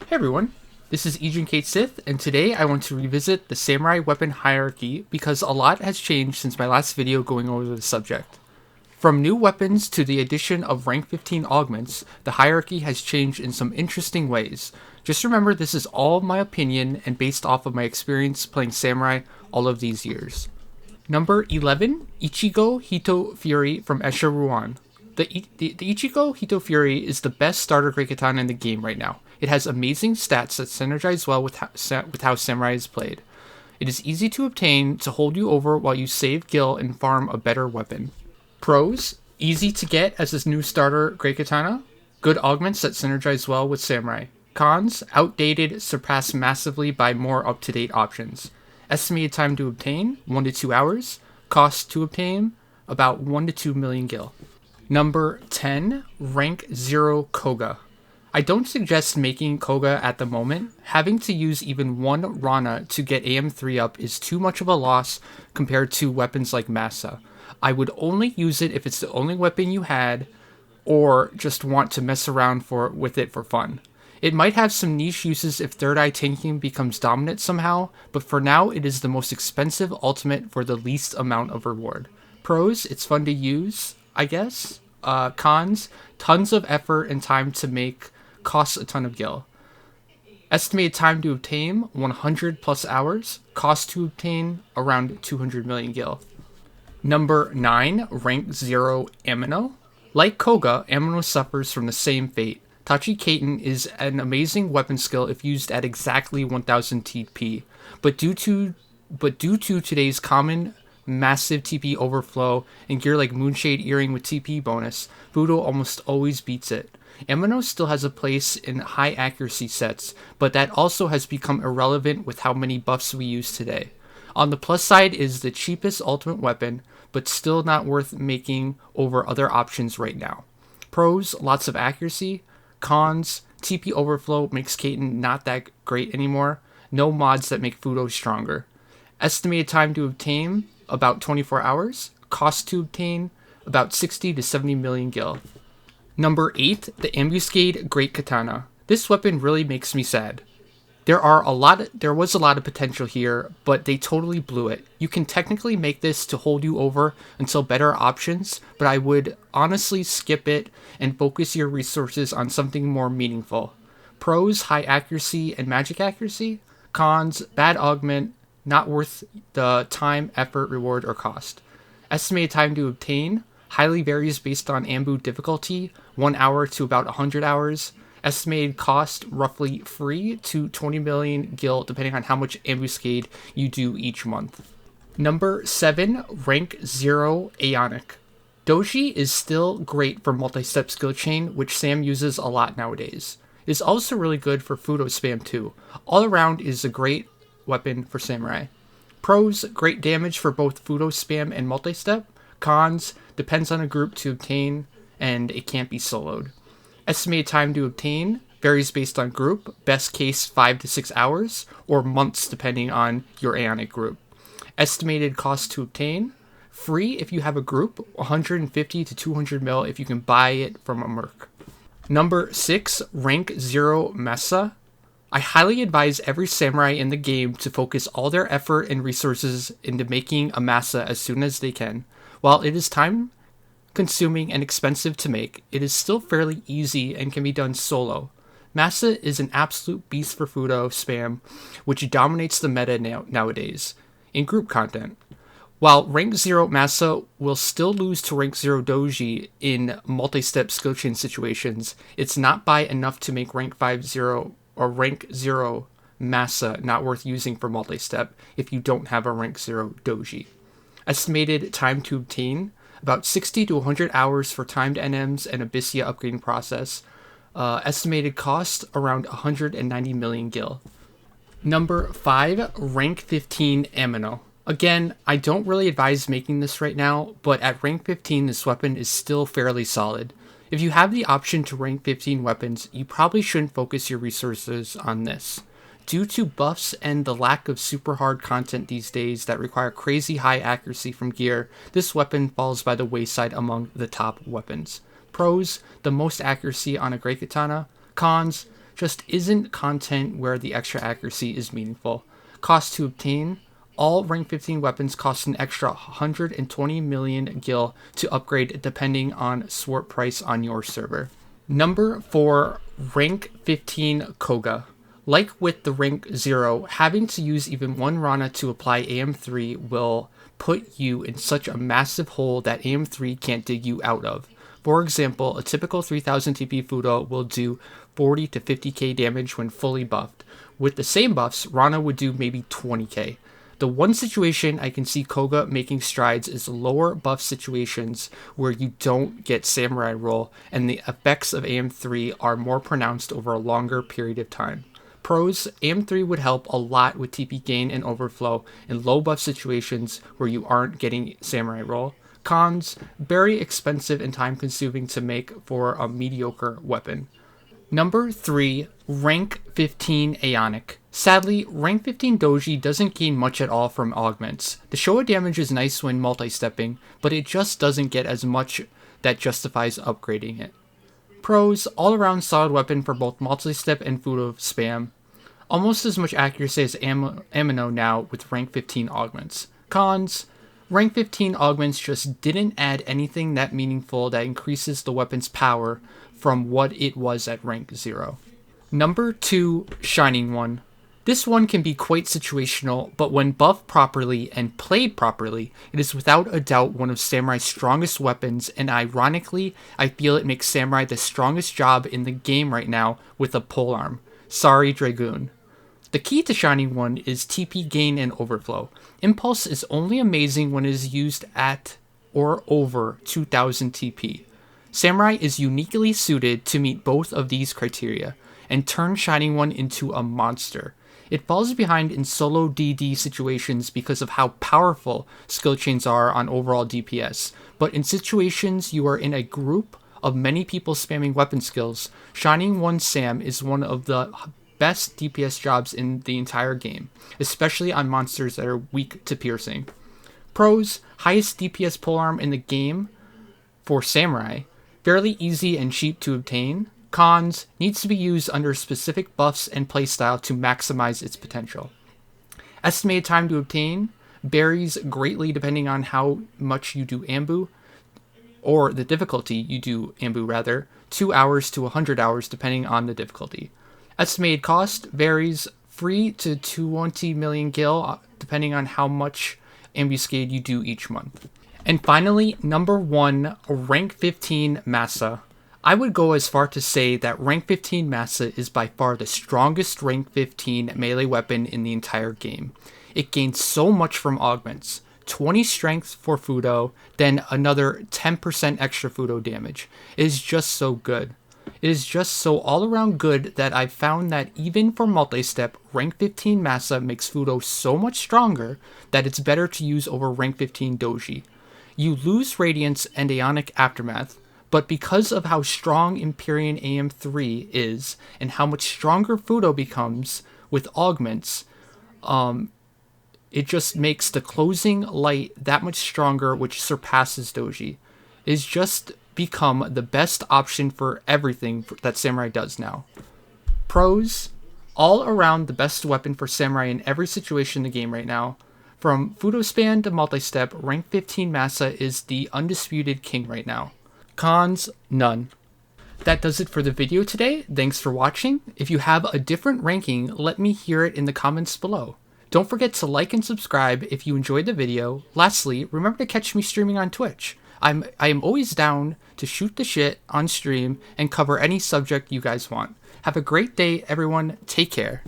Hey everyone, this is Ejin Sith, and today I want to revisit the samurai weapon hierarchy because a lot has changed since my last video going over the subject. From new weapons to the addition of rank 15 augments, the hierarchy has changed in some interesting ways. Just remember this is all my opinion and based off of my experience playing samurai all of these years. Number 11, Ichigohitofuri from Escher Ruan. The Ichigohitofuri is the best starter great katana in the game right now. It has amazing stats that synergize well with how samurai is played. It is easy to obtain to hold you over while you save gil and farm a better weapon. Pros: easy to get as this new starter great katana. Good augments that synergize well with samurai. Cons: outdated, surpassed massively by more up-to-date options. Estimated time to obtain, 1 to 2 hours. Cost to obtain, about 1 to 2 million gil. Number 10, Rank 0 Koga. I don't suggest making Koga at the moment. Having to use even one Rana to get AM3 up is too much of a loss compared to weapons like Masa. I would only use it if it's the only weapon you had, or just want to mess around with it for fun. It might have some niche uses if third eye tanking becomes dominant somehow, but for now it is the most expensive ultimate for the least amount of reward. Pros: it's fun to use, I guess. Cons: tons of effort and time to make, costs a ton of gil. Estimated time to obtain, 100 plus hours. Cost to obtain, around 200 million gil. Number 9, Rank 0 Amino. Like Koga, Amino suffers from the same fate. Tachi Kaiten is an amazing weapon skill if used at exactly 1000 TP, but due to today's common massive TP overflow and gear like Moonshade Earring with TP bonus, Fudo almost always beats it. Amino still has a place in high accuracy sets, but that also has become irrelevant with how many buffs we use today. On the plus side is the cheapest ultimate weapon, but still not worth making over other options right now. Pros: lots of accuracy. Cons: TP overflow makes Kaiten not that great anymore. No mods that make Fudo stronger. Estimated time to obtain, about 24 hours. Cost to obtain, about 60 to 70 million gil. Number 8, the Ambuscade Great Katana. This weapon really makes me sad. There was a lot of potential here, but they totally blew it. You can technically make this to hold you over until better options, but I would honestly skip it and focus your resources on something more meaningful. Pros: high accuracy and magic accuracy. Cons: bad augment, not worth the time, effort, reward, or cost. Estimated time to obtain highly varies based on Ambu difficulty, 1 hour to about 100 hours. Estimated cost roughly free to 20 million gil depending on how much Ambuscade you do each month. Number 7, Rank 0 Aeonic. Doji is still great for multi-step skill chain, which Sam uses a lot nowadays. It is also really good for Fudo spam too. All around is a great weapon for samurai. Pros: great damage for both Fudo spam and multi-step. Cons: depends on a group to obtain, and it can't be soloed. Estimated time to obtain varies based on group, best case 5 to 6 hours, or months depending on your Aeonic group. Estimated cost to obtain, free if you have a group, 150 to 200 mil if you can buy it from a merc. Number 6, Rank 0 Masa. I highly advise every samurai in the game to focus all their effort and resources into making a Masa as soon as they can. While it is time consuming and expensive to make, it is still fairly easy and can be done solo. Masa is an absolute beast for Fudo spam, which dominates the meta nowadays in group content. While Rank 0 Masa will still lose to Rank 0 Doji in multi-step skill chain situations, it's not by enough to make Rank 5-0 or Rank 0 Masa not worth using for multi-step if you don't have a Rank 0 Doji. Estimated time to obtain, about 60 to 100 hours for timed NMs and Abyssia upgrading process. Estimated cost, around 190 million gil. Number 5, Rank 15 Amino. Again, I don't really advise making this right now, but at rank 15 this weapon is still fairly solid. If you have the option to rank 15 weapons, you probably shouldn't focus your resources on this. Due to buffs and the lack of super hard content these days that require crazy high accuracy from gear, this weapon falls by the wayside among the top weapons. Pros: the most accuracy on a great katana. Cons: just isn't content where the extra accuracy is meaningful. Cost to obtain. All rank 15 weapons cost an extra 120 million gil to upgrade depending on sword price on your server. Number 4, rank 15 Koga. Like with the rank 0, having to use even one Rana to apply AM3 will put you in such a massive hole that AM3 can't dig you out of. For example, a typical 3000 TP Fudo will do 40 to 50k damage when fully buffed. With the same buffs, Rana would do maybe 20k. The one situation I can see Koga making strides is lower buff situations where you don't get Samurai roll and the effects of AM3 are more pronounced over a longer period of time. Pros, AM3 would help a lot with TP gain and overflow in low buff situations where you aren't getting Samurai roll. Cons, very expensive and time consuming to make for a mediocre weapon. Number 3, rank 15 Aeonic. Sadly, rank 15 Doji doesn't gain much at all from augments. The Showa damage is nice when multi-stepping, but it just doesn't get as much that justifies upgrading it. Pros, all around solid weapon for both multi-step and Fudo spam. Almost as much accuracy as Amino now with rank 15 augments. Cons, rank 15 augments just didn't add anything that meaningful that increases the weapon's power from what it was at rank 0. Number 2, Shining One. This one can be quite situational, but when buffed properly and played properly, it is without a doubt one of Samurai's strongest weapons, and ironically, I feel it makes Samurai the strongest job in the game right now with a polearm. Sorry, Dragoon. The key to Shining One is TP gain and overflow. Impulse is only amazing when it is used at or over 2000 TP. Samurai is uniquely suited to meet both of these criteria, and turn Shining One into a monster. It falls behind in solo DD situations because of how powerful skill chains are on overall DPS, but in situations you are in a group of many people spamming weapon skills, Shining One Sam is one of the best DPS jobs in the entire game, especially on monsters that are weak to piercing. Pros, highest DPS polearm in the game for Samurai, fairly easy and cheap to obtain. Cons, needs to be used under specific buffs and playstyle to maximize its potential. Estimated time to obtain varies greatly depending on how much you do Ambu, or the difficulty you do Ambu rather, 2 hours to 100 hours depending on the difficulty. Estimated cost varies free to 20 million gil depending on how much Ambuscade you do each month. And finally, number 1, rank 15 Masa. I would go as far to say that rank 15 Masa is by far the strongest rank 15 melee weapon in the entire game. It gains so much from augments. 20 strength for Fudo, then another 10% extra Fudo damage. It is just so good. It is just so all around good that I've found that even for multi-step, rank 15 Masa makes Fudo so much stronger that it's better to use over rank 15 Doji. You lose Radiance and Aeonic Aftermath, but because of how strong Empyrean AM3 is, and how much stronger Fudo becomes with augments, it just makes the closing light that much stronger, which surpasses Doji. It's just become the best option for everything that Samurai does now. Pros, all around the best weapon for Samurai in every situation in the game right now. From Fudo span to multi-step, rank 15 Masa is the undisputed king right now. Cons, none. That does it for the video today. Thanks for watching. If you have a different ranking, let me hear it in the comments below. Don't forget to like and subscribe if you enjoyed the video. Lastly, remember to catch me streaming on Twitch. I am always down to shoot the shit on stream and cover any subject you guys want. Have a great day, everyone. Take care.